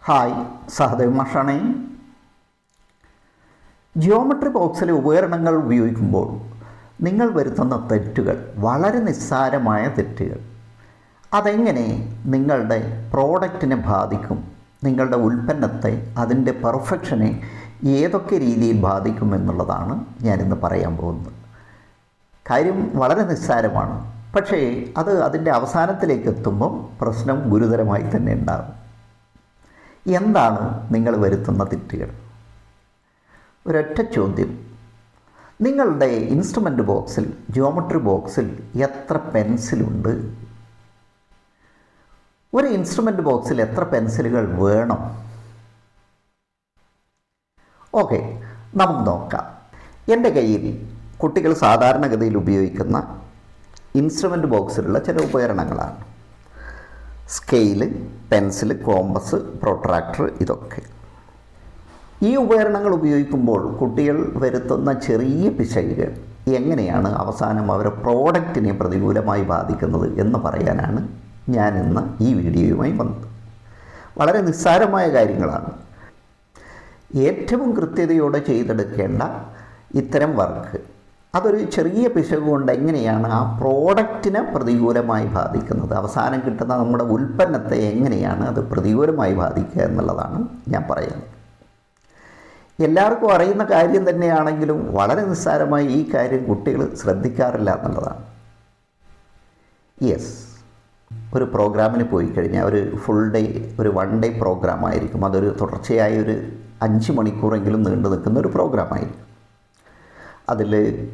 Hi, Sahadev മാഷാണേ. Geometry ബോക്സിലെ ഉപകരണങ്ങൾ ഉപയോഗിക്കുമ്പോൾ നിങ്ങൾ വരുത്തുന്ന തെറ്റുകൾ വളരെ നിസ്സാരമായ തെറ്റുകൾ അതെങ്ങനെ നിങ്ങളുടെ പ്രോഡക്റ്റിനെ ബാധിക്കും, നിങ്ങളുടെ ഉൽപ്പന്നത്തെ, അതിൻ്റെ പെർഫെക്ഷനെ ഏതൊക്കെ രീതിയിൽ ബാധിക്കും എന്നുള്ളതാണ് ഞാനിന്ന് പറയാൻ പോകുന്നത്. കാര്യം വളരെ നിസ്സാരമാണ്, പക്ഷേ അത് അതിൻ്റെ അവസാനത്തിലേക്ക് എത്തുമ്പം പ്രശ്നം ഗുരുതരമായി തന്നെ ഉണ്ടാകും. എന്താണ് നിങ്ങൾ വരുത്തുന്ന തെറ്റുകൾ? ഒരൊറ്റ ചോദ്യം. നിങ്ങളുടെ ഇൻസ്ട്രുമെൻ്റ് ബോക്സിൽ, ജിയോമെട്രി ബോക്സിൽ എത്ര പെൻസിലുണ്ട്? ഒരു ഇൻസ്ട്രുമെൻ്റ് ബോക്സിൽ എത്ര പെൻസിലുകൾ വേണം? ഓക്കെ, നമുക്ക് നോക്കാം. എൻ്റെ കയ്യിൽ കുട്ടികൾ സാധാരണഗതിയിൽ ഉപയോഗിക്കുന്ന ഇൻസ്ട്രുമെൻ്റ് ബോക്സിലുള്ള ചില ഉപകരണങ്ങളാണ്. സ്കെയില്, പെൻസില്, കോമ്പസ്, പ്രൊട്രാക്ടർ, ഇതൊക്കെ. ഈ ഉപകരണങ്ങൾ ഉപയോഗിക്കുമ്പോൾ കുട്ടികൾ വരുത്തുന്ന ചെറിയ പിശകുകൾ എങ്ങനെയാണ് അവസാനം അവരുടെ പ്രോഡക്റ്റിനെ പ്രതികൂലമായി ബാധിക്കുന്നത് എന്ന് പറയാനാണ് ഞാൻ ഇന്ന് ഈ വീഡിയോയുമായി വന്നത്. വളരെ നിസ്സാരമായ കാര്യങ്ങളാണ്. ഏറ്റവും കൃത്യതയോടെ ചെയ്തെടുക്കേണ്ട ഇത്തരം വർക്ക് അതൊരു ചെറിയ പിശക് കൊണ്ട് എങ്ങനെയാണ് ആ പ്രോഡക്റ്റിനെ പ്രതികൂലമായി ബാധിക്കുന്നത്, അവസാനം കിട്ടുന്ന നമ്മുടെ ഉൽപ്പന്നത്തെ എങ്ങനെയാണ് അത് പ്രതികൂലമായി ബാധിക്കുക എന്നുള്ളതാണ് ഞാൻ പറയുന്നത്. എല്ലാവർക്കും അറിയുന്ന കാര്യം തന്നെയാണെങ്കിലും വളരെ നിസ്സാരമായി ഈ കാര്യം കുട്ടികൾ ശ്രദ്ധിക്കാറില്ല എന്നുള്ളതാണ്. യെസ്, ഒരു പ്രോഗ്രാമിന് പോയി കഴിഞ്ഞാൽ ഒരു ഫുൾ ഡേ, ഒരു 1 ഡേ പ്രോഗ്രാമായിരിക്കും. അതൊരു തുടർച്ചയായ ഒരു 5 മണിക്കൂറെങ്കിലും നീണ്ടു നിൽക്കുന്ന ഒരു പ്രോഗ്രാമായിരിക്കും.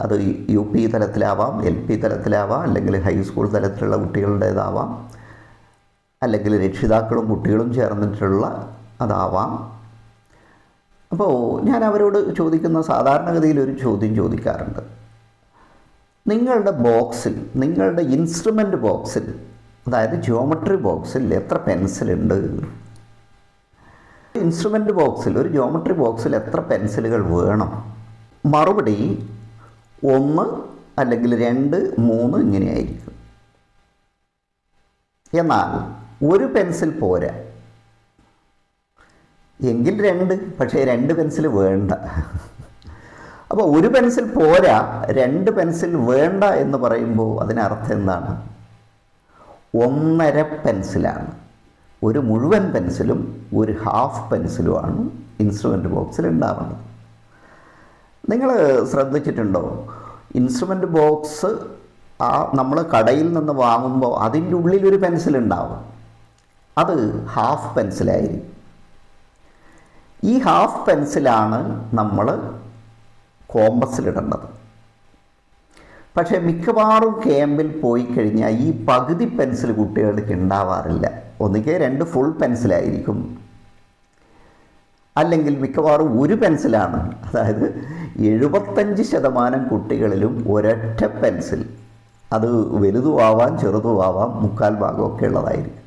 അത് UP തലത്തിലാവാം, LP തലത്തിലാവാം, അല്ലെങ്കിൽ ഹൈസ്കൂൾ തലത്തിലുള്ള കുട്ടികളുടേതാവാം, അല്ലെങ്കിൽ രക്ഷിതാക്കളും കുട്ടികളും ചേർന്നിട്ടുള്ള അതാവാം. അപ്പോൾ ഞാൻ അവരോട് ചോദിക്കുന്ന സാധാരണഗതിയിൽ ഒരു ചോദ്യം ചോദിക്കാറുണ്ട്. നിങ്ങളുടെ ബോക്സിൽ, നിങ്ങളുടെ ഇൻസ്ട്രുമെൻ്റ് ബോക്സിൽ, അതായത് ജിയോമെട്രി ബോക്സിൽ എത്ര പെൻസിലുണ്ട്? ഇൻസ്ട്രുമെൻ്റ് ബോക്സിൽ, ഒരു ജിയോമെട്രി ബോക്സിൽ എത്ര പെൻസിലുകൾ വേണം? മറുപടി 1 അല്ലെങ്കിൽ 2, 3 ഇങ്ങനെയായിരിക്കും. എന്നാൽ ഒരു പെൻസിൽ പോരാ എങ്കിൽ 2, പക്ഷേ 2 പെൻസിൽ വേണ്ട. അപ്പോൾ ഒരു പെൻസിൽ പോരാ, 2 പെൻസിൽ വേണ്ട എന്ന് പറയുമ്പോൾ അതിനർത്ഥം എന്താണ്? 1.5 പെൻസിലാണ്. ഒരു മുഴുവൻ പെൻസിലും ഒരു ഹാഫ് പെൻസിലുമാണ് ഇൻസ്ട്രുമെൻ്റ് ബോക്സിൽ ഉണ്ടാവുന്നത്. നിങ്ങൾ ശ്രദ്ധിച്ചിട്ടുണ്ടോ? ഇൻസ്ട്രുമെൻ്റ് ബോക്സ് നമ്മൾ കടയിൽ നിന്ന് വാങ്ങുമ്പോൾ അതിൻ്റെ ഉള്ളിലൊരു പെൻസിലുണ്ടാവും. അത് ഹാഫ് പെൻസിലായിരിക്കും. ഈ ഹാഫ് പെൻസിലാണ് നമ്മൾ കോമ്പസിലിടേണ്ടത്. പക്ഷേ മിക്കവാറും ക്യാമ്പിൽ പോയി കഴിഞ്ഞാൽ ഈ പകുതി പെൻസിൽ കുട്ടികൾക്ക് ഉണ്ടാവാറില്ല. ഒന്നുകിൽ 2 ഫുൾ പെൻസിലായിരിക്കും, അല്ലെങ്കിൽ മിക്കവാറും ഒരു പെൻസിലാണ്. അതായത് 75% കുട്ടികളിലും ഒരൊറ്റ പെൻസിൽ, അത് വലുതുമാവാം ചെറുതുമാവാം, 1/4 ഭാഗമൊക്കെ ഉള്ളതായിരിക്കും.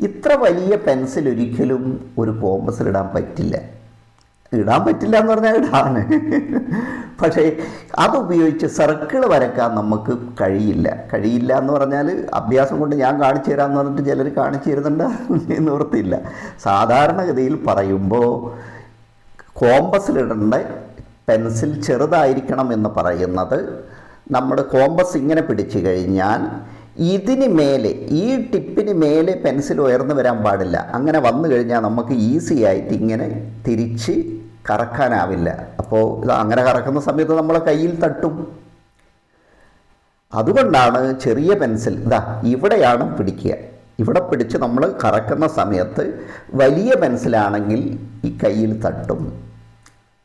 ഇത്ര വലിയ പെൻസിൽ ഒരിക്കലും ഒരു കോമ്പസിലിടാൻ പറ്റില്ല. ഇടാൻ പറ്റില്ല എന്ന് പറഞ്ഞാൽ ഇടാണ്, പക്ഷേ അതുപയോഗിച്ച് സർക്കിൾ വരയ്ക്കാൻ നമുക്ക് കഴിയില്ല എന്ന് പറഞ്ഞാൽ അഭ്യാസം കൊണ്ട് ഞാൻ കാണിച്ചു തരാമെന്ന് പറഞ്ഞിട്ട് ചിലർ കാണിച്ചു തരുന്നുണ്ട്, നിവൃത്തിയില്ല. സാധാരണഗതിയിൽ പറയുമ്പോൾ കോമ്പസിലിടേണ്ട പെൻസിൽ ചെറുതായിരിക്കണം എന്ന് പറയുന്നത്, നമ്മുടെ കോമ്പസ് ഇങ്ങനെ പിടിച്ചു കഴിഞ്ഞാൽ ഇതിന് മേലെ, ഈ ടിപ്പിന് മേലെ പെൻസിൽ ഉയർന്നു വരാൻ പാടില്ല. അങ്ങനെ വന്നു കഴിഞ്ഞാൽ നമുക്ക് ഈസി ആയിട്ട് ഇങ്ങനെ തിരിച്ച് കറക്കാനാവില്ല. അപ്പോൾ അങ്ങനെ കറക്കുന്ന സമയത്ത് നമ്മളെ കയ്യിൽ തട്ടും. അതുകൊണ്ടാണ് ചെറിയ പെൻസിൽ ഇവിടെയാണ് പിടിക്കുക. ഇവിടെ പിടിച്ച് നമ്മൾ കറക്കുന്ന സമയത്ത് വലിയ പെൻസിലാണെങ്കിൽ ഈ കയ്യിൽ തട്ടും.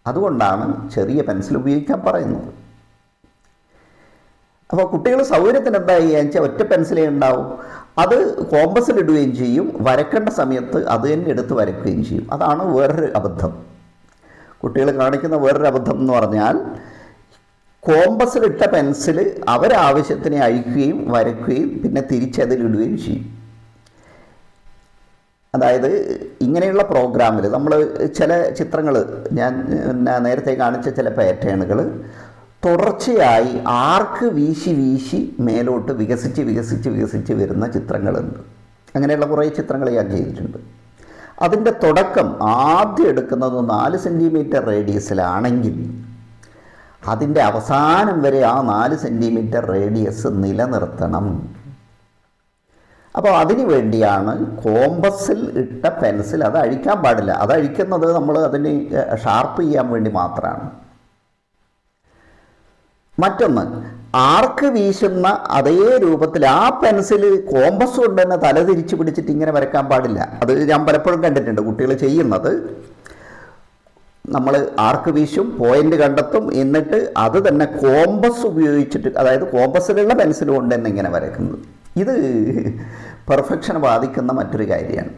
അതുകൊണ്ടാണ് ചെറിയ പെൻസിൽ ഉപയോഗിക്കാൻ പറയുന്നത്. അപ്പോൾ കുട്ടികൾ സൗകര്യത്തിന് എന്താ ചെയ്യുക വെച്ചാൽ ഒറ്റ പെൻസിലേ ഉണ്ടാവും. അത് കോമ്പസിലിടുകയും ചെയ്യും, വരക്കേണ്ട സമയത്ത് അത് തന്നെ എടുത്ത് വരയ്ക്കുകയും ചെയ്യും. അതാണ് വേറൊരു അബദ്ധം. കുട്ടികൾ കാണിക്കുന്ന വേറൊരു അബദ്ധം എന്ന് പറഞ്ഞാൽ, കോമ്പസിലിട്ട പെൻസിൽ അവരാവശ്യത്തിനെ അഴിക്കുകയും വരയ്ക്കുകയും പിന്നെ തിരിച്ചതിലിടുകയും ചെയ്യും. അതായത് ഇങ്ങനെയുള്ള പ്രോഗ്രാമിൽ നമ്മൾ ചില ചിത്രങ്ങൾ, ഞാൻ നേരത്തെ കാണിച്ച ചില പാറ്റേണുകൾ തുടർച്ചയായി ആർക്ക് വീശി മേലോട്ട് വികസിച്ച് വരുന്ന ചിത്രങ്ങളുണ്ട്. അങ്ങനെയുള്ള കുറേ ചിത്രങ്ങൾ ഞാൻ ചെയ്തിട്ടുണ്ട്. അതിൻ്റെ തുടക്കം ആദ്യം എടുക്കുന്നത് 4 സെൻറ്റിമീറ്റർ റേഡിയസിലാണെങ്കിൽ അതിൻ്റെ അവസാനം വരെ ആ 4 സെൻറ്റിമീറ്റർ റേഡിയസ് നിലനിർത്തണം. അപ്പോൾ അതിനു വേണ്ടിയാണ് കോമ്പസിൽ ഇട്ട പെൻസിൽ അത് അഴിക്കാൻ പാടില്ല. അത് അഴിക്കുന്നത് നമ്മൾ അതിന് ഷാർപ്പ് ചെയ്യാൻ വേണ്ടി മാത്രമാണ്. മറ്റൊന്ന്, ആർക്ക് വീശുന്ന അതേ രൂപത്തിൽ ആ പെൻസിൽ കോമ്പസ് കൊണ്ട് തന്നെ തലതിരിച്ച് പിടിച്ചിട്ട് ഇങ്ങനെ വരയ്ക്കാൻ പാടില്ല. അത് ഞാൻ പലപ്പോഴും കണ്ടിട്ടുണ്ട് കുട്ടികൾ ചെയ്യുന്നത്. നമ്മൾ ആർക്ക് വീശും, പോയിന്റ് കണ്ടെത്തും, എന്നിട്ട് അത് തന്നെ കോമ്പസ് ഉപയോഗിച്ചിട്ട്, അതായത് കോമ്പസിലുള്ള പെൻസിൽ കൊണ്ട് തന്നെ ഇങ്ങനെ വരയ്ക്കുന്നത്. ഇത് പെർഫെക്ഷൻ ബാധിക്കുന്ന മറ്റൊരു കാര്യമാണ്.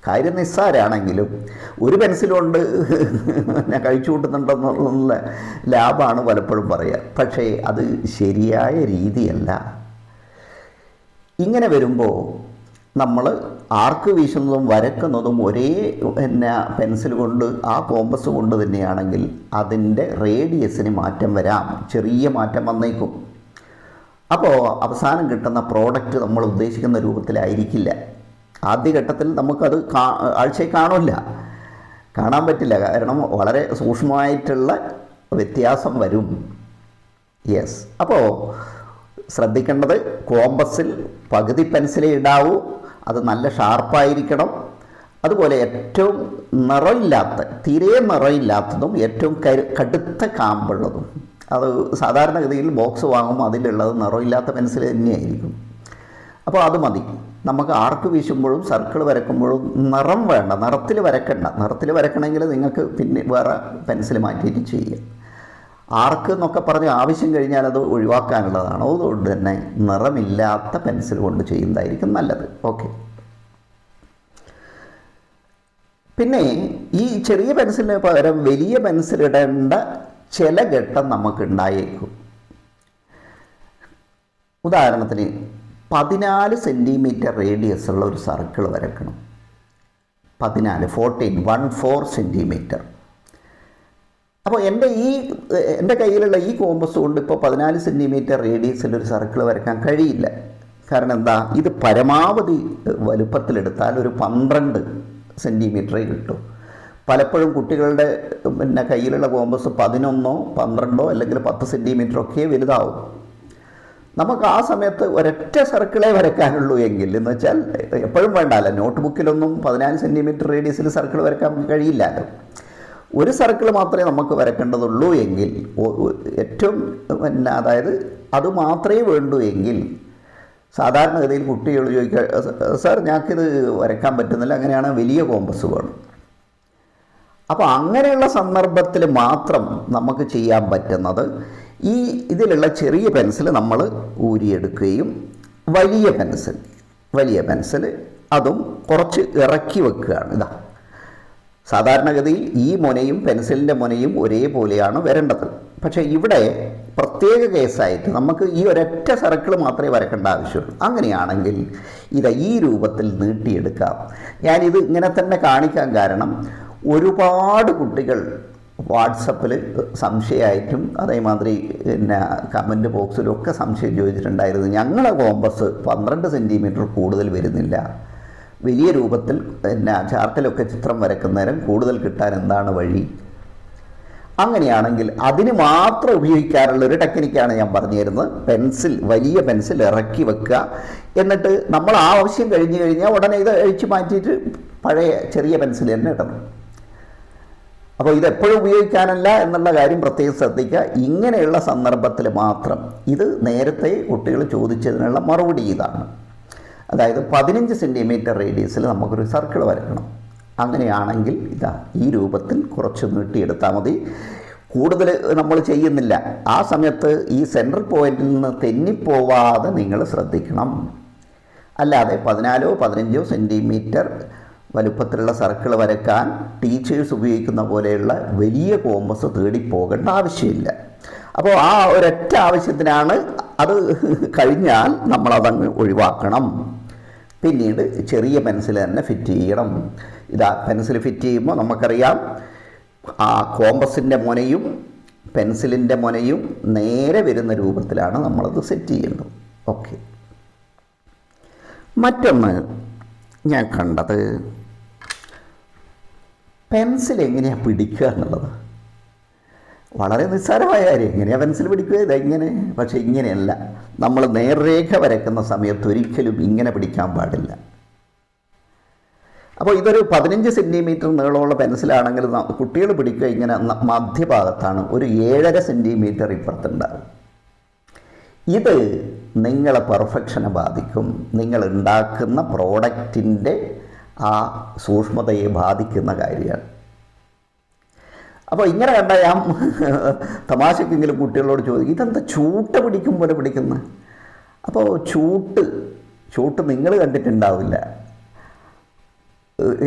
കാര്യം നിസ്സാരാണെങ്കിലും ഒരു പെൻസിൽ കൊണ്ട് ഞാൻ കഴിച്ചു കൂട്ടുന്നുണ്ടെന്നുള്ള ലാഭമാണ് പലപ്പോഴും പറയുക. പക്ഷേ അത് ശരിയായ രീതിയല്ല. ഇങ്ങനെ വരുമ്പോൾ നമ്മൾ ആർക്ക് വീശുന്നതും വരക്കുന്നതും ഒരേ പെൻസിൽ കൊണ്ട് ആ കോമ്പസ് കൊണ്ട് തന്നെയാണെങ്കിൽ അതിൻ്റെ റേഡിയസിന് മാറ്റം വരാം, ചെറിയ മാറ്റം വന്നേക്കും. അപ്പോൾ അവസാനം കിട്ടുന്ന പ്രോഡക്റ്റ് നമ്മൾ ഉദ്ദേശിക്കുന്ന രൂപത്തിലായിരിക്കില്ല. ആദ്യഘട്ടത്തിൽ നമുക്കത് ആഴ്ചയിൽ കാണാൻ പറ്റില്ല. കാരണം വളരെ സൂക്ഷ്മമായിട്ടുള്ള വ്യത്യാസം വരും. യെസ്, അപ്പോൾ ശ്രദ്ധിക്കേണ്ടത് കോമ്പസിൽ പകുതി പെൻസിലേ ഇടാവൂ. അത് നല്ല ഷാർപ്പായിരിക്കണം. അതുപോലെ ഏറ്റവും നിറമില്ലാത്ത, തീരെ നിറമില്ലാത്തതും ഏറ്റവും കടുത്ത കാമ്പുള്ളതും. അത് സാധാരണഗതിയിൽ ബോക്സ് വാങ്ങുമ്പോൾ അതിലുള്ളത് നിറമില്ലാത്ത പെൻസിൽ തന്നെയായിരിക്കും. അപ്പോൾ അത് മതി. നമുക്ക് ആർക്ക് വീശുമ്പോഴും സർക്കിൾ വരയ്ക്കുമ്പോഴും നിറം വേണ്ട, നിറത്തിൽ വരയ്ക്കണ്ട. നിറത്തിൽ വരയ്ക്കണമെങ്കിൽ നിങ്ങൾക്ക് പിന്നെ വേറെ പെൻസിൽ മാറ്റിയിട്ട് ചെയ്യുക. ആർക്ക് എന്നൊക്കെ പറഞ്ഞ് ആവശ്യം കഴിഞ്ഞാൽ അത് ഒഴിവാക്കാനുള്ളതാണ്. അതുകൊണ്ട് തന്നെ നിറമില്ലാത്ത പെൻസിൽ കൊണ്ട് ചെയ്യുന്നതായിരിക്കും നല്ലത്. ഓക്കെ. പിന്നെ ഈ ചെറിയ പെൻസിലിന് പകരം വലിയ പെൻസിൽ ഇടേണ്ട ചില ഘട്ടം നമുക്കുണ്ടായേക്കും. ഉദാഹരണത്തിന് 14 സെൻറ്റിമീറ്റർ റേഡിയസ് ഉള്ള ഒരു സർക്കിൾ വരയ്ക്കണം. 14 സെൻറ്റിമീറ്റർ. അപ്പോൾ എൻ്റെ കയ്യിലുള്ള ഈ കോമ്പസ് കൊണ്ട് ഇപ്പോൾ 14 സെൻറ്റിമീറ്റർ റേഡിയസിൽ ഒരു സർക്കിൾ വരയ്ക്കാൻ കഴിയില്ല. കാരണം എന്താ, ഇത് പരമാവധി വലുപ്പത്തിലെടുത്താൽ ഒരു 12 സെൻറ്റിമീറ്ററേ കിട്ടും. പലപ്പോഴും കുട്ടികളുടെ കയ്യിലുള്ള കോമ്പസ് 11, 12 അല്ലെങ്കിൽ 10 സെൻറ്റിമീറ്ററൊക്കെ വലുതാവും. നമുക്ക് ആ സമയത്ത് ഒരൊറ്റ സർക്കിളേ വരയ്ക്കാനുള്ളൂ എങ്കിൽ, എന്ന് വെച്ചാൽ എപ്പോഴും വേണ്ടല്ലോ, നോട്ട് ബുക്കിലൊന്നും 14 സെൻറ്റിമീറ്റർ റേഡിയസിൽ സർക്കിൾ വരയ്ക്കാൻ കഴിയില്ലല്ലോ. ഒരു സർക്കിൾ മാത്രമേ നമുക്ക് വരയ്ക്കേണ്ടതുള്ളൂ എങ്കിൽ, ഏറ്റവും അതായത് അത് മാത്രമേ വേണ്ടൂ എങ്കിൽ, സാധാരണഗതിയിൽ കുട്ടികൾ ചോദിക്കുക, സാർ ഞങ്ങൾക്കിത് വരയ്ക്കാൻ പറ്റുന്നില്ല, അങ്ങനെയാണ് വലിയ കോമ്പസ് വേണം. അപ്പോൾ അങ്ങനെയുള്ള സന്ദർഭത്തിൽ മാത്രം നമുക്ക് ചെയ്യാൻ പറ്റുന്നത് ഇതിലുള്ള ചെറിയ പെൻസിൽ നമ്മൾ ഊരിയെടുക്കുകയും വലിയ പെൻസിൽ അതും കുറച്ച് ഇറക്കി വെക്കുകയാണ്. ഇതാ സാധാരണഗതിയിൽ ഈ മുനയും പെൻസിലിൻ്റെ മുനയും ഒരേപോലെയാണ് വരേണ്ടത്. പക്ഷേ ഇവിടെ പ്രത്യേക കേസായിട്ട് നമുക്ക് ഈ ഒരൊറ്റ സർക്കിൾ മാത്രമേ വരക്കേണ്ട ആവശ്യമുള്ളൂ. അങ്ങനെയാണെങ്കിൽ ഈ രൂപത്തിൽ നീട്ടിയെടുക്കാം. ഞാനിത് ഇങ്ങനെ തന്നെ കാണിക്കാൻ കാരണം, ഒരുപാട് കുട്ടികൾ വാട്സപ്പിൽ സംശയമായിട്ടും അതേമാതിരി കമൻറ്റ് ബോക്സിലും ഒക്കെ സംശയം ചോദിച്ചിട്ടുണ്ടായിരുന്നു. ഞങ്ങളെ കോമ്പസ് 12 സെൻറ്റിമീറ്റർ കൂടുതൽ വരുന്നില്ല, വലിയ രൂപത്തിൽ ചാർട്ടിലൊക്കെ ചിത്രം വരയ്ക്കുന്നേരം കൂടുതൽ കിട്ടാൻ എന്താണ് വഴി? അങ്ങനെയാണെങ്കിൽ അതിന് മാത്രം ഉപയോഗിക്കാനുള്ള ഒരു ടെക്നിക്കാണ് ഞാൻ പറഞ്ഞു തരുന്നത്. വലിയ പെൻസിൽ ഇറക്കി വെക്കുക, എന്നിട്ട് നമ്മൾ ആവശ്യം കഴിഞ്ഞ് കഴിഞ്ഞാൽ ഉടനെ ഇത് അഴിച്ചു മാറ്റിയിട്ട് പഴയ ചെറിയ പെൻസിൽ തന്നെ ഇടണം. അപ്പോൾ ഇതെപ്പോഴും ഉപയോഗിക്കാനല്ല എന്നുള്ള കാര്യം പ്രത്യേകം ശ്രദ്ധിക്കുക. ഇങ്ങനെയുള്ള സന്ദർഭത്തിൽ മാത്രം. ഇത് നേരത്തെ കുട്ടികൾ ചോദിച്ചതിനുള്ള മറുപടി ഇതാണ്. അതായത് 15 സെൻറ്റിമീറ്റർ റേഡിയസിൽ നമുക്കൊരു സർക്കിൾ വരക്കണം. അങ്ങനെയാണെങ്കിൽ ഈ രൂപത്തിൽ കുറച്ച് നീട്ടിയെടുത്താൽ മതി. കൂടുതൽ നമ്മൾ ചെയ്യുന്നില്ല. ആ സമയത്ത് ഈ സെൻട്രൽ പോയിന്റിൽ നിന്ന് തെന്നിപ്പോവാതെ നിങ്ങൾ ശ്രദ്ധിക്കണം. അല്ലാതെ 14-15 സെൻറ്റിമീറ്റർ വലുപ്പത്തിലുള്ള സർക്കിൾ വരയ്ക്കാൻ ടീച്ചേഴ്സ് ഉപയോഗിക്കുന്ന പോലെയുള്ള വലിയ കോമ്പസ് തേടിപ്പോകേണ്ട ആവശ്യമില്ല. അപ്പോൾ ആ ഒരൊറ്റ ആവശ്യത്തിനാണ്. അത് കഴിഞ്ഞാൽ നമ്മളതങ്ങ് ഒഴിവാക്കണം. പിന്നീട് ചെറിയ പെൻസിൽ തന്നെ ഫിറ്റ് ചെയ്യണം. പെൻസിൽ ഫിറ്റ് ചെയ്യുമ്പോൾ നമുക്കറിയാം, ആ കോമ്പസിൻ്റെ മുനയും പെൻസിലിൻ്റെ മുനയും നേരെ വരുന്ന രൂപത്തിലാണ് നമ്മളത് സെറ്റ് ചെയ്യേണ്ടത്. ഓക്കെ. മറ്റൊന്ന് ഞാൻ കണ്ടത് പെൻസിൽ എങ്ങനെയാണ് പിടിക്കുക എന്നുള്ളത്. വളരെ നിസ്സാരമായ കാര്യം, എങ്ങനെയാണ് പെൻസിൽ പിടിക്കുക, ഇതെങ്ങനെ. പക്ഷേ ഇങ്ങനെയല്ല, നമ്മൾ നേർരേഖ വരയ്ക്കുന്ന സമയത്ത് ഒരിക്കലും ഇങ്ങനെ പിടിക്കാൻ പാടില്ല. അപ്പോൾ ഇതൊരു 15 സെൻറ്റിമീറ്റർ നീളമുള്ള പെൻസിലാണെങ്കിൽ കുട്ടികൾ പിടിക്കുക ഇങ്ങനെ മധ്യഭാഗത്താണ്, ഒരു 7.5 സെൻറ്റിമീറ്റർ ഇപ്പുറത്തുണ്ടാകും. ഇത് നിങ്ങളെ പെർഫെക്ഷനെ ബാധിക്കും, നിങ്ങൾ ഉണ്ടാക്കുന്ന പ്രോഡക്റ്റിൻ്റെ ആ സൂക്ഷ്മതയെ ബാധിക്കുന്ന കാര്യമാണ്. അപ്പോൾ ഇങ്ങനെ കണ്ടാൽ ഞാൻ തമാശക്കെങ്കിലും കുട്ടികളോട് ചോദിക്കും, ഇതെന്താ ചൂട്ട് പിടിക്കും പോലെ പിടിക്കുന്നത്? അപ്പോൾ ചൂട്ട് നിങ്ങൾ കണ്ടിട്ടുണ്ടാവില്ല,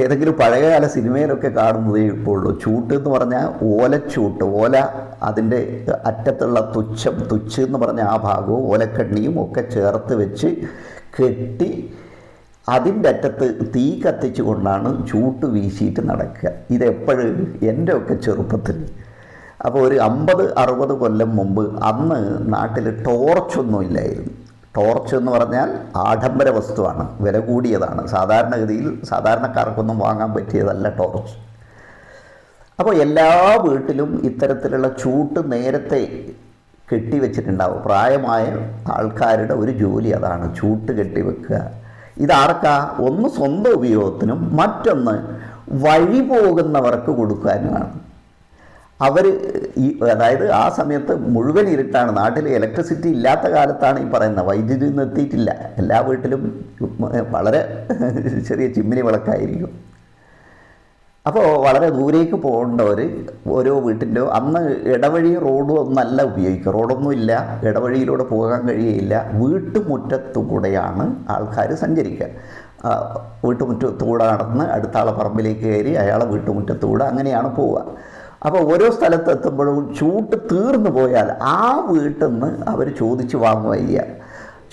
ഏതെങ്കിലും പഴയകാല സിനിമയിലൊക്കെ കാണുന്നതേ ഇപ്പോൾ ഉള്ളൂ. ചൂട്ട് എന്ന് പറഞ്ഞാൽ ഓലച്ചൂട്ട്, ഓല അതിൻ്റെ അറ്റത്തുള്ള തുച്ച് എന്ന് പറഞ്ഞ ആ ഭാഗവും ഓലക്കണ്ണിയും ഒക്കെ ചേർത്ത് വെച്ച് കെട്ടി അതിൻ്റെ അറ്റത്ത് തീ കത്തിച്ചു കൊണ്ടാണ് ചൂട്ട് വീശിയിട്ട് നടക്കുക. ഇതെപ്പോഴും എൻ്റെ ഒക്കെ ചെറുപ്പത്തിൽ. അപ്പോൾ ഒരു 50-60 കൊല്ലം മുമ്പ് അന്ന് നാട്ടിൽ ടോർച്ചൊന്നും ഇല്ലായിരുന്നു. ടോർച്ച് എന്ന് പറഞ്ഞാൽ ആഡംബര വസ്തുവാണ്, വില കൂടിയതാണ്, സാധാരണഗതിയിൽ സാധാരണക്കാർക്കൊന്നും വാങ്ങാൻ പറ്റിയതല്ല ടോർച്ച്. അപ്പോൾ എല്ലാ വീട്ടിലും ഇത്തരത്തിലുള്ള ചൂട്ട് നേരത്തെ കെട്ടിവെച്ചിട്ടുണ്ടാവും. പ്രായമായ ആൾക്കാരുടെ ഒരു ജോലി അതാണ്, ചൂട്ട് കെട്ടിവെക്കുക. ഇതാർക്കാ? ഒന്ന് സ്വന്തം ഉപയോഗത്തിനും മറ്റൊന്ന് വഴി പോകുന്നവർക്ക് കൊടുക്കാനുമാണ്. അതായത് ആ സമയത്ത് മുഴുവൻ ഇരുട്ടാണ്, നാട്ടിൽ ഇലക്ട്രിസിറ്റി ഇല്ലാത്ത കാലത്താണ് ഈ പറയുന്നത്, വൈദ്യുതി ഒന്നും എത്തിയിട്ടില്ല, എല്ലാ വീട്ടിലും വളരെ ചെറിയ ചിമ്മിനി വിളക്കായിരിക്കും. അപ്പോൾ വളരെ ദൂരേക്ക് പോകേണ്ടവർ ഓരോ വീട്ടിൻ്റെ അന്ന് ഇടവഴി റോഡും ഒന്നല്ല ഉപയോഗിക്കുക, റോഡൊന്നും ഇല്ല, ഇടവഴിയിലൂടെ പോകാൻ കഴിയുകയില്ല, വീട്ടുമുറ്റത്തുകൂടെയാണ് ആൾക്കാർ സഞ്ചരിക്കുക. വീട്ടുമുറ്റത്തുകൂടെ നടന്ന് അടുത്താളെ പറമ്പിലേക്ക് കയറി അയാളെ വീട്ടുമുറ്റത്തുകൂടെ അങ്ങനെയാണ് പോവുക. അപ്പോൾ ഓരോ സ്ഥലത്ത് എത്തുമ്പോഴും ചൂട്ട് തീർന്നു പോയാൽ ആ വീട്ടിൽ നിന്ന് അവർ ചോദിച്ച് വാങ്ങുകയ്യ.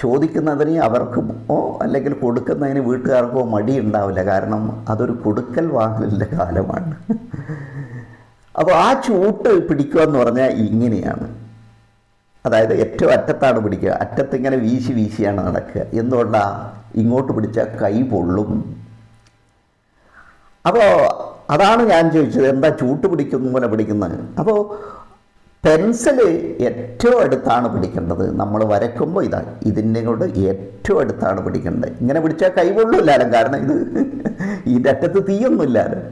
ചോദിക്കുന്നതിന് അവർക്കോ അല്ലെങ്കിൽ കൊടുക്കുന്നതിന് വീട്ടുകാർക്കോ മടി ഉണ്ടാവില്ല, കാരണം അതൊരു കൊടുക്കൽ വാങ്ങലിൻ്റെ കാലമാണ്. അപ്പോൾ ആ ചൂട്ട് പിടിക്കുക എന്ന് പറഞ്ഞാൽ ഇങ്ങനെയാണ്, അതായത് ഏറ്റവും അറ്റത്താണ് പിടിക്കുക, അറ്റത്തിങ്ങനെ വീശിയാണ് നടക്കുക. എന്തുകൊണ്ടാണ്? ഇങ്ങോട്ട് പിടിച്ചാൽ കൈ പൊള്ളും. അപ്പോൾ അതാണ് ഞാൻ ചോദിച്ചത്, എന്താ ചൂട്ട് പിടിക്കുന്ന പോലെ പിടിക്കുന്നത്? അപ്പോൾ പെൻസിൽ ഏറ്റവും അടുത്താണ് പിടിക്കേണ്ടത്. നമ്മൾ വരയ്ക്കുമ്പോൾ ഇതിൻ്റെ കൊണ്ട് ഏറ്റവും അടുത്താണ് പിടിക്കേണ്ടത്. ഇങ്ങനെ പിടിച്ചാൽ കൈ പൊള്ളില്ലാലും, കാരണം ഇതിൻ്റെ അറ്റത്ത് തീയൊന്നുമില്ലാലും.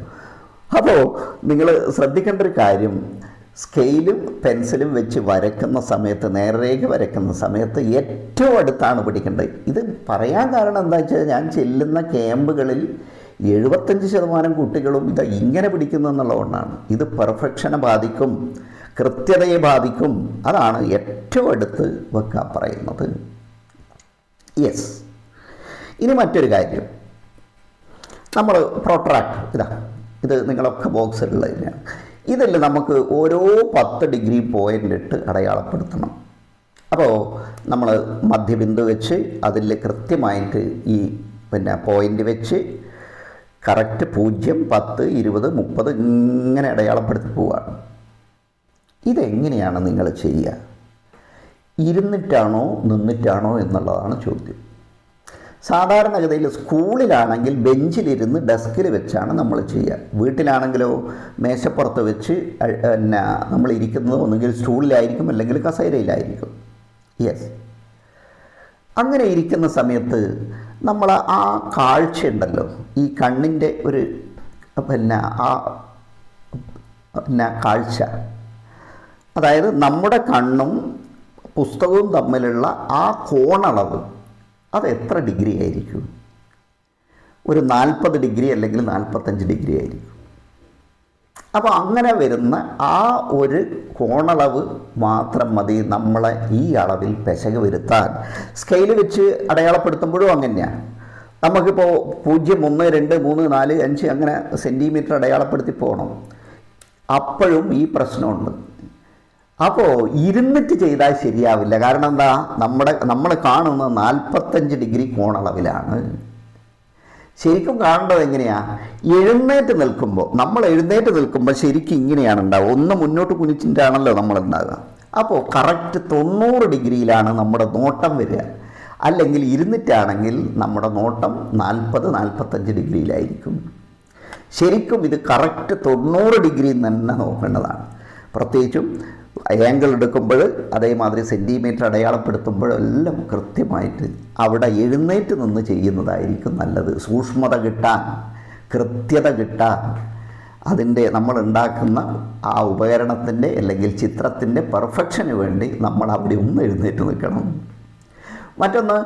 അപ്പോൾ നിങ്ങൾ ശ്രദ്ധിക്കേണ്ട ഒരു കാര്യം, സ്കെയിലും പെൻസിലും വെച്ച് വരയ്ക്കുന്ന സമയത്ത്, നേർരേഖ വരയ്ക്കുന്ന സമയത്ത് ഏറ്റവും അടുത്താണ് പിടിക്കേണ്ടത്. ഇത് പറയാൻ കാരണം എന്താ വെച്ചാൽ, ഞാൻ ചെല്ലുന്ന ക്യാമ്പുകളിൽ 75% കുട്ടികളും ഇങ്ങനെ പിടിക്കുന്നു എന്നുള്ളതുകൊണ്ടാണ്. ഇത് പെർഫെക്ഷനെ ബാധിക്കും, കൃത്യതയെ ബാധിക്കും. അതാണ് ഏറ്റവും അടുത്ത് വെക്കാൻ പറയുന്നത്. യെസ്. ഇനി മറ്റൊരു കാര്യം, നമ്മൾ പ്രൊട്രാക്ടർ ഇത് നിങ്ങളൊക്കെ ബോക്സിലുള്ള തന്നെയാണ്. ഇതിൽ നമുക്ക് ഓരോ 10 ഡിഗ്രി പോയിൻ്റ് ഇട്ട് അടയാളപ്പെടുത്തണം. അപ്പോൾ നമ്മൾ മധ്യബിന്ദു വെച്ച് അതിൽ കൃത്യമായിട്ട് ഈ പോയിൻ്റ് വെച്ച് കറക്റ്റ് 0, 10, 20, 30 ഇങ്ങനെ അടയാളപ്പെടുത്തി പോവുകയാണ്. ഇതെങ്ങനെയാണ് നിങ്ങൾ ചെയ്യുക? ഇരുന്നിട്ടാണോ നിന്നിട്ടാണോ എന്നുള്ളതാണ് ചോദ്യം. സാധാരണഗതിയിൽ സ്കൂളിലാണെങ്കിൽ ബെഞ്ചിലിരുന്ന് ഡെസ്കിൽ വെച്ചാണ് നമ്മൾ ചെയ്യുക. വീട്ടിലാണെങ്കിലോ മേശപ്പുറത്ത് വെച്ച് നമ്മൾ ഇരിക്കുന്നത് ഒന്നുകിൽ സ്റ്റൂളിലായിരിക്കും അല്ലെങ്കിൽ കസേരയിലായിരിക്കും. യെസ്. അങ്ങനെ ഇരിക്കുന്ന സമയത്ത് നമ്മൾ ആ കാഴ്ച ഉണ്ടല്ലോ, ഈ കണ്ണിൻ്റെ ഒരു കാഴ്ച, അതായത് നമ്മുടെ കണ്ണും പുസ്തകവും തമ്മിലുള്ള ആ കോണളവ്, അത് എത്ര ഡിഗ്രി ആയിരിക്കും? ഒരു 40 ഡിഗ്രി അല്ലെങ്കിൽ 45 ഡിഗ്രി ആയിരിക്കും. അപ്പോൾ അങ്ങനെ വരുന്ന ആ ഒരു കോണളവ് മാത്രം മതി നമ്മളെ ഈ അളവിൽ പെശക് വരുത്താൻ. സ്കെയിൽ വെച്ച് അടയാളപ്പെടുത്തുമ്പോഴും അങ്ങനെയാണ്. നമുക്കിപ്പോൾ 0, 1, 2, 3, 4, 5 അങ്ങനെ സെൻറ്റിമീറ്റർ അടയാളപ്പെടുത്തി പോകണം. അപ്പോഴും ഈ പ്രശ്നമുണ്ട്. അപ്പോൾ ഇരുന്നിട്ട് ചെയ്താൽ ശരിയാവില്ല. കാരണം എന്താ? നമ്മൾ കാണുന്നത് 45 ഡിഗ്രി കോണളവിലാണ്. ശരിക്കും കാണേണ്ടത് എങ്ങനെയാണ്? നമ്മൾ എഴുന്നേറ്റ് നിൽക്കുമ്പോൾ ശരിക്കും ഇങ്ങനെയാണ് ഉണ്ടാവുക. ഒന്ന് മുന്നോട്ട് കുനിച്ചിട്ടാണല്ലോ നമ്മൾ ഉണ്ടാകുക. അപ്പോൾ കറക്റ്റ് 90 ഡിഗ്രിയിലാണ് നമ്മുടെ നോട്ടം വരിക. അല്ലെങ്കിൽ ഇരുന്നിട്ടാണെങ്കിൽ നമ്മുടെ നോട്ടം 40-45 ഡിഗ്രിയിലായിരിക്കും. ശരിക്കും ഇത് കറക്റ്റ് 90 ഡിഗ്രി തന്നെ നോക്കേണ്ടതാണ്. പ്രത്യേകിച്ചും ആംഗിൾ എടുക്കുമ്പോൾ അതേമാതിരി സെൻറ്റിമീറ്റർ അടയാളപ്പെടുത്തുമ്പോഴെല്ലാം കൃത്യമായിട്ട് അവിടെ എഴുന്നേറ്റ് നിന്ന് ചെയ്യുന്നതായിരിക്കും നല്ലത്. സൂക്ഷ്മത കിട്ടാൻ, കൃത്യത കിട്ടാൻ, അതിൻ്റെ നമ്മൾ ഉണ്ടാക്കുന്ന ആ ഉപകരണത്തിൻ്റെ അല്ലെങ്കിൽ ചിത്രത്തിൻ്റെ പെർഫെക്ഷന് വേണ്ടി നമ്മൾ അവിടെ ഒന്ന് എഴുന്നേറ്റ് നിൽക്കണം. മറ്റൊന്ന്,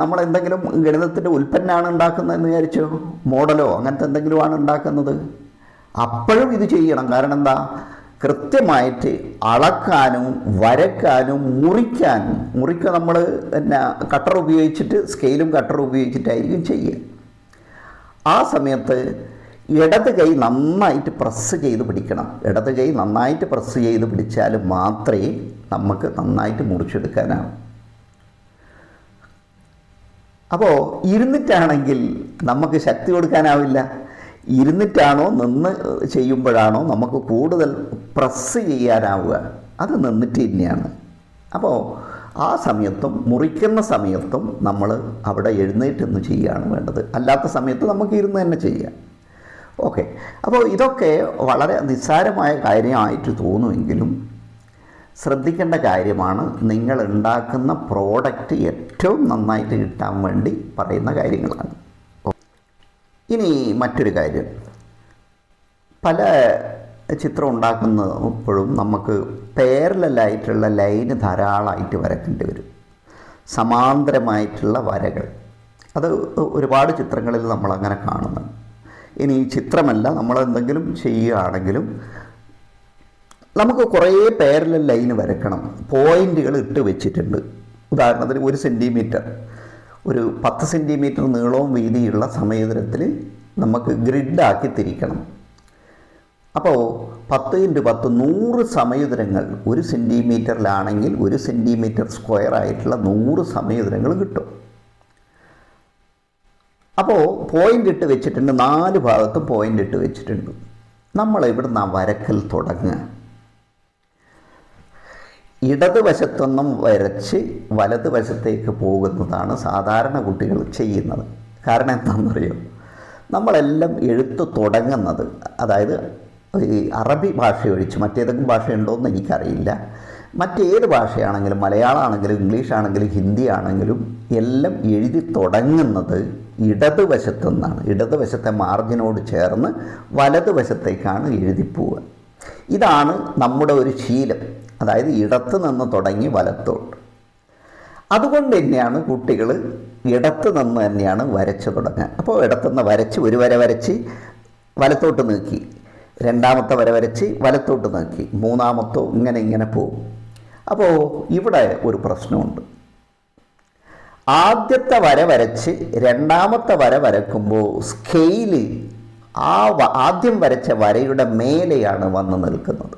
നമ്മളെന്തെങ്കിലും ഗണിതത്തിൻ്റെ ഉൽപ്പന്നമാണ് ഉണ്ടാക്കുന്നതെന്ന് വിചാരിച്ചോ, മോഡലോ അങ്ങനത്തെ എന്തെങ്കിലുമാണ് ഉണ്ടാക്കുന്നത്, അപ്പോഴും ഇത് ചെയ്യണം. കാരണം എന്താ, കൃത്യമായിട്ട് അളക്കാനും വരക്കാനും മുറിക്കുക നമ്മൾ കട്ടർ ഉപയോഗിച്ചിട്ട്, സ്കെയിലും കട്ടറും ഉപയോഗിച്ചിട്ടായിരിക്കും ചെയ്യുക. ആ സമയത്ത് ഇടത് കൈ നന്നായിട്ട് പ്രസ് ചെയ്ത് പിടിക്കണം. ഇടത് കൈ നന്നായിട്ട് പ്രസ് ചെയ്ത് പിടിച്ചാൽ മാത്രമേ നമുക്ക് നന്നായിട്ട് മുറിച്ചെടുക്കാനാവും. അപ്പോൾ ഇരുന്നിട്ടാണെങ്കിൽ നമുക്ക് ശക്തി കൊടുക്കാനാവില്ല. ഇരുന്നിട്ടാണോ നിന്ന് ചെയ്യുമ്പോഴാണോ നമുക്ക് കൂടുതൽ പ്രസ് ചെയ്യാനാവുക, അത് നിന്നിട്ട് തന്നെയാണ്. അപ്പോൾ ആ സമയത്തും മുറിക്കുന്ന സമയത്തും നമ്മൾ അവിടെ എഴുന്നേറ്റൊന്ന് ചെയ്യുകയാണ് വേണ്ടത്. അല്ലാത്ത സമയത്ത് നമുക്ക് ഇരുന്ന് തന്നെ ചെയ്യാം. ഓക്കെ. അപ്പോൾ ഇതൊക്കെ വളരെ നിസ്സാരമായ കാര്യമായിട്ട് തോന്നുമെങ്കിലും ശ്രദ്ധിക്കേണ്ട കാര്യമാണ്. നിങ്ങൾ ഉണ്ടാക്കുന്ന പ്രോഡക്റ്റ് ഏറ്റവും നന്നായിട്ട് കിട്ടാൻ വേണ്ടി പറയുന്ന കാര്യങ്ങളാണ്. ഇനി മറ്റൊരു കാര്യം, പല ചിത്രം ഉണ്ടാക്കുന്നപ്പോഴും നമുക്ക് പാരലലായിട്ടുള്ള ലൈന് ധാരാളമായിട്ട് വരക്കേണ്ടി വരും, സമാന്തരമായിട്ടുള്ള വരകൾ. അത് ഒരുപാട് ചിത്രങ്ങളിൽ നമ്മളങ്ങനെ കാണുന്നുണ്ട്. ഇനി ചിത്രമല്ല, നമ്മളെന്തെങ്കിലും ചെയ്യുകയാണെങ്കിലും നമുക്ക് കുറേ പാരലൽ ലൈന് വരക്കണം. പോയിൻ്റുകൾ ഇട്ട് വെച്ചിട്ടുണ്ട്. ഉദാഹരണത്തിന് 1 സെൻറ്റിമീറ്റർ, ഒരു 10 സെൻറ്റിമീറ്റർ നീളവും വീതിയുള്ള സമയതരത്തിൽ നമുക്ക് ഗ്രിഡാക്കി തിരിക്കണം. അപ്പോൾ 10 × 10 100 സമയതരങ്ങൾ 1 സെൻറ്റിമീറ്ററിലാണെങ്കിൽ 1 സെൻറ്റിമീറ്റർ സ്ക്വയർ ആയിട്ടുള്ള 100 സമയതരങ്ങൾ കിട്ടും. അപ്പോൾ പോയിൻ്റ് ഇട്ട് വെച്ചിട്ടുണ്ട്, 4 ഭാഗത്തും പോയിൻ്റ് ഇട്ട് വെച്ചിട്ടുണ്ട്. നമ്മൾ ഇവിടുന്ന് ആ വരക്കൽ തുടങ്ങുക. ഇടതുവശത്തൊന്നും വരച്ച് വലതുവശത്തേക്ക് പോകുന്നതാണ് സാധാരണ കുട്ടികൾ ചെയ്യുന്നത്. കാരണം എന്താണെന്നറിയോ, നമ്മളെല്ലാം എഴുത്ത് തുടങ്ങുന്നത്, അതായത് ഈ അറബി ഭാഷ ഒഴിച്ച് മറ്റേതെങ്കിലും ഭാഷയുണ്ടോ എന്ന് എനിക്കറിയില്ല, മറ്റേത് ഭാഷയാണെങ്കിലും മലയാളമാണെങ്കിലും ഇംഗ്ലീഷാണെങ്കിലും ഹിന്ദി ആണെങ്കിലും എല്ലാം എഴുതി തുടങ്ങുന്നത് ഇടതുവശത്തു നിന്നാണ്. ഇടതുവശത്തെ മാർജിനോട് ചേർന്ന് വലതുവശത്തേക്കാണ് എഴുതിപ്പോവുക. ഇതാണ് നമ്മുടെ ഒരു ശീലം. അതായത് ഇടത്ത് നിന്ന് തുടങ്ങി വലത്തോട്ട്. അതുകൊണ്ട് തന്നെയാണ് കുട്ടികൾ ഇടത്ത് നിന്ന് തന്നെയാണ് വരച്ച് തുടങ്ങുക. അപ്പോൾ ഇടത്തുനിന്ന് വരച്ച് ഒരു വര വരച്ച് വലത്തോട്ട് നീക്കി, രണ്ടാമത്തെ വര വരച്ച് വലത്തോട്ട് നീക്കി, മൂന്നാമത്തോ ഇങ്ങനെ പോകും. അപ്പോൾ ഇവിടെ ഒരു പ്രശ്നമുണ്ട്. ആദ്യത്തെ വര വരച്ച് രണ്ടാമത്തെ വര വരക്കുമ്പോൾ സ്കെയില് ആദ്യം വരച്ച വരയുടെ മേലെയാണ് വന്ന് നിൽക്കുന്നത്.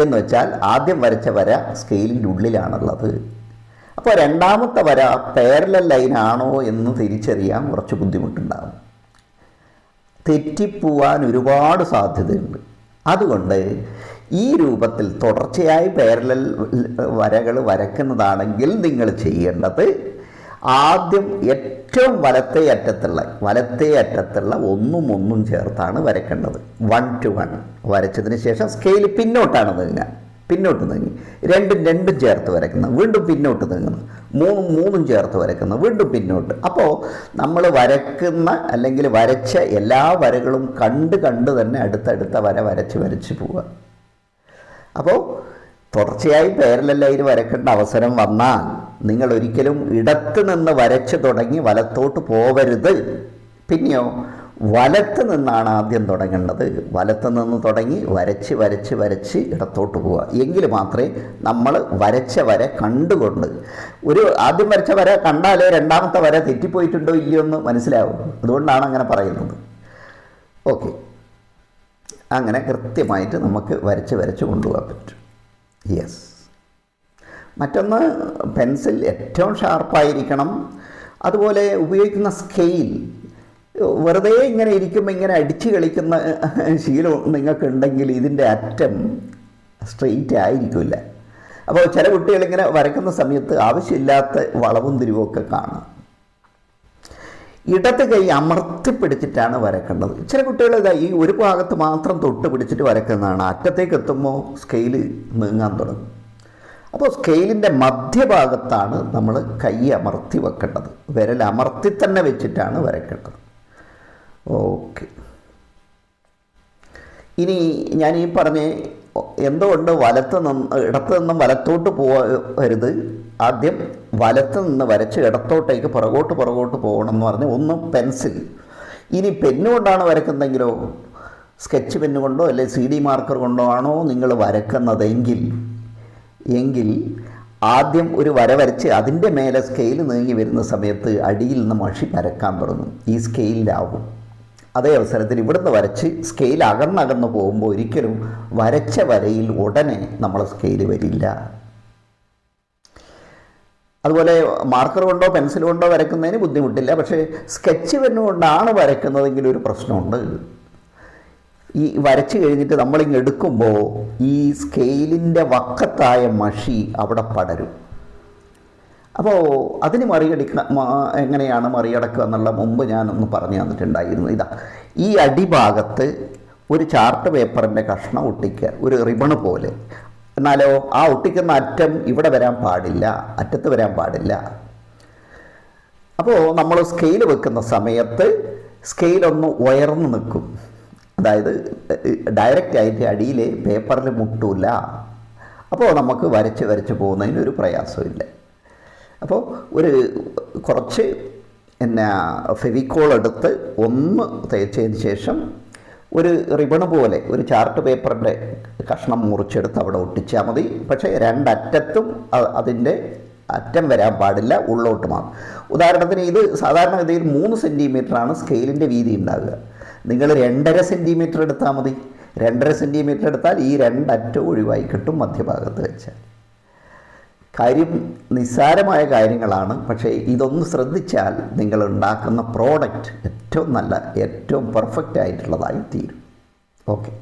എന്ന് വെച്ചാൽ ആദ്യം വരച്ച വര സ്കെയിലിൻ്റെ ഉള്ളിലാണുള്ളത്. അപ്പോൾ രണ്ടാമത്തെ വര പാരലൽ ലൈനാണോ എന്ന് തിരിച്ചറിയാൻ കുറച്ച് ബുദ്ധിമുട്ടുണ്ടാകും, തെറ്റിപ്പോവാൻ ഒരുപാട് സാധ്യതയുണ്ട്. അതുകൊണ്ട് ഈ രൂപത്തിൽ തുടർച്ചയായി പാരലൽ വരകൾ വരയ്ക്കുന്നതാണെങ്കിൽ നിങ്ങൾ ചെയ്യേണ്ടത്, ആദ്യം ഏറ്റവും വലത്തേ അറ്റത്തുള്ള ഒന്നും ചേർത്താണ് വരയ്ക്കേണ്ടത്. 1 to 1 വരച്ചതിന് ശേഷം സ്കെയിൽ പിന്നോട്ടാണ് പിന്നോട്ട് നീങ്ങി, രണ്ടും ചേർത്ത് വരയ്ക്കുന്നത്, വീണ്ടും പിന്നോട്ട് നീങ്ങുന്നു, മൂന്നും ചേർത്ത് വരയ്ക്കുന്നത്, വീണ്ടും പിന്നോട്ട്. അപ്പോൾ നമ്മൾ വരയ്ക്കുന്ന അല്ലെങ്കിൽ വരച്ച എല്ലാ വരകളും കണ്ട് തന്നെ അടുത്തടുത്ത വര വരച്ച് പോവുക. അപ്പോൾ തുടർച്ചയായി പാരലൽ ലൈൻ വരയ്ക്കേണ്ട അവസരം വന്നാൽ നിങ്ങൾ ഒരിക്കലും ഇടത്ത് നിന്ന് വരച്ച് തുടങ്ങി വലത്തോട്ട് പോവരുത്. പിന്നെയോ വലത്ത് നിന്നാണ് ആദ്യം തുടങ്ങേണ്ടത്. വലത്ത് നിന്ന് തുടങ്ങി വരച്ച് ഇടത്തോട്ട് പോവുക. എങ്കിൽ മാത്രമേ നമ്മൾ വരച്ച വര കണ്ടുകൊണ്ട്, ആദ്യം വരച്ച വര കണ്ടാലേ രണ്ടാമത്തെ വര തെറ്റിപ്പോയിട്ടുണ്ടോ ഇല്ലയോ എന്ന് മനസ്സിലാവും. അതുകൊണ്ടാണ് അങ്ങനെ പറയുന്നത്. ഓക്കെ, അങ്ങനെ കൃത്യമായിട്ട് നമുക്ക് വരച്ച് കൊണ്ടുപോകാൻ പറ്റും. യെസ്. മറ്റൊന്ന്, പെൻസിൽ ഏറ്റവും ഷാർപ്പായിരിക്കണം. അതുപോലെ ഉപയോഗിക്കുന്ന സ്കെയിൽ വെറുതെ ഇങ്ങനെ ഇരിക്കുമ്പോൾ ഇങ്ങനെ അടിച്ച് കളിക്കുന്ന ശീലം നിങ്ങൾക്കുണ്ടെങ്കിൽ ഇതിൻ്റെ അറ്റം സ്ട്രെയിറ്റ് ആയിരിക്കില്ല. അപ്പോൾ ചില കുട്ടികളിങ്ങനെ വരയ്ക്കുന്ന സമയത്ത് ആവശ്യമില്ലാത്ത വളവും തിരിവുമൊക്കെ കാണാം. ഇടത് കൈ അമർത്തിപ്പിടിച്ചിട്ടാണ് വരക്കേണ്ടത്. ചില കുട്ടികൾ ഇതാ ഈ ഒരു ഭാഗത്ത് മാത്രം തൊട്ട് പിടിച്ചിട്ട് വരക്കുന്നതാണ്. അറ്റത്തേക്ക് എത്തുമ്പോൾ സ്കെയില് നീങ്ങാൻ തുടങ്ങും. അപ്പോൾ സ്കെയിലിൻ്റെ മധ്യഭാഗത്താണ് നമ്മൾ കൈ അമർത്തി വെക്കേണ്ടത്. വിരൽ അമർത്തി തന്നെ വെച്ചിട്ടാണ് വരയ്ക്കേണ്ടത്. ഓക്കെ. ഇനി ഞാൻ ഈ പറഞ്ഞ എന്തുകൊണ്ട് ഇടത്ത് നിന്നും വലത്തോട്ട് പോകരുത്, ആദ്യം വലത്ത് നിന്ന് വരച്ച് ഇടത്തോട്ടേക്ക് പുറകോട്ട് പോകണം എന്ന് പറഞ്ഞ് ഒന്ന് പെൻസിൽ. ഇനി പെന്നുകൊണ്ടാണ് വരക്കുന്നതെങ്കിലോ, സ്കെച്ച് പെന്നുകൊണ്ടോ അല്ലെ CD മാർക്കർ കൊണ്ടോ ആണോ നിങ്ങൾ വരക്കുന്നതെങ്കിൽ ആദ്യം ഒരു വര വരച്ച് അതിൻ്റെ മേലെ സ്കെയിൽ നീങ്ങി വരുന്ന സമയത്ത് അടിയിൽ നിന്ന് മഷി പരക്കാൻ തുടങ്ങും, ഈ സ്കെയിലാവും. അതേ അവസരത്തിൽ ഇവിടുന്ന് വരച്ച് സ്കെയിൽ അകന്നകന്ന് പോകുമ്പോൾ ഒരിക്കലും വരച്ച വരയിൽ ഉടനെ നമ്മൾ സ്കെയിൽ വരില്ല. അതുപോലെ മാർക്കർ കൊണ്ടോ പെൻസിൽ കൊണ്ടോ വരയ്ക്കുന്നതിന് ബുദ്ധിമുട്ടില്ല. പക്ഷേ സ്കെച്ച് പെന്നുകൊണ്ടാണ് വരയ്ക്കുന്നതെങ്കിൽ ഒരു പ്രശ്നമുണ്ട്. ഈ വരച്ച് കഴിഞ്ഞിട്ട് നമ്മളിങ്ങ് എടുക്കുമ്പോൾ ഈ സ്കെയിലിൻ്റെ വക്കത്തായ മഷി അവിടെ പടരും. അപ്പോൾ അതിന് എങ്ങനെയാണ് മറികടക്കുക എന്നുള്ള മുമ്പ് ഞാനൊന്ന് പറഞ്ഞു തന്നിട്ടുണ്ടായിരുന്നു. ഈ അടിഭാഗത്ത് ഒരു ചാർട്ട് പേപ്പറിൻ്റെ കഷ്ണം ഒട്ടിക്കുക, ഒരു റിബണ് പോലെ. എന്നാലോ ആ ഒട്ടിക്കുന്ന അറ്റം ഇവിടെ വരാൻ പാടില്ല, അറ്റത്ത് വരാൻ പാടില്ല. അപ്പോൾ നമ്മൾ സ്കെയിൽ വെക്കുന്ന സമയത്ത് സ്കെയിലൊന്ന് ഉയർന്നു നിൽക്കും. അതായത് ഡയറക്റ്റായിട്ട് അടിയിൽ പേപ്പറിൽ മുട്ടില്ല. അപ്പോൾ നമുക്ക് വരച്ച് പോകുന്നതിന് ഒരു പ്രയാസമില്ല. അപ്പോൾ കുറച്ച് ഫെവിക്കോൾ എടുത്ത് ഒന്ന് തേച്ചതിന് ശേഷം ഒരു റിബണ് പോലെ ഒരു ചാർട്ട് പേപ്പറിൻ്റെ കഷ്ണം മുറിച്ചെടുത്ത് അവിടെ ഒട്ടിച്ചാൽ മതി. പക്ഷേ രണ്ടറ്റത്തും അതിൻ്റെ അറ്റം വരാൻ പാടില്ല, ഉള്ളോട്ട് മാത്രം. ഉദാഹരണത്തിന് ഇത് സാധാരണഗതിയിൽ 3 സെൻറ്റിമീറ്ററാണ് സ്കെയിലിൻ്റെ വീതി ഉണ്ടാകുക. നിങ്ങൾ 2.5 സെൻറ്റിമീറ്റർ എടുത്താൽ മതി. 2.5 സെൻറ്റിമീറ്റർ എടുത്താൽ ഈ രണ്ടറ്റവും ഒഴിവായി കിട്ടും മധ്യഭാഗത്ത് വെച്ചാൽ. കാര്യം നിസ്സാരമായ കാര്യങ്ങളാണ്, പക്ഷേ ഇതൊന്ന് ശ്രദ്ധിച്ചാൽ നിങ്ങൾ ഉണ്ടാക്കുന്ന പ്രോഡക്റ്റ് ഏറ്റവും നല്ല, ഏറ്റവും പെർഫെക്റ്റ് ആയിട്ടുള്ളതായി തീരും. ഓക്കെ.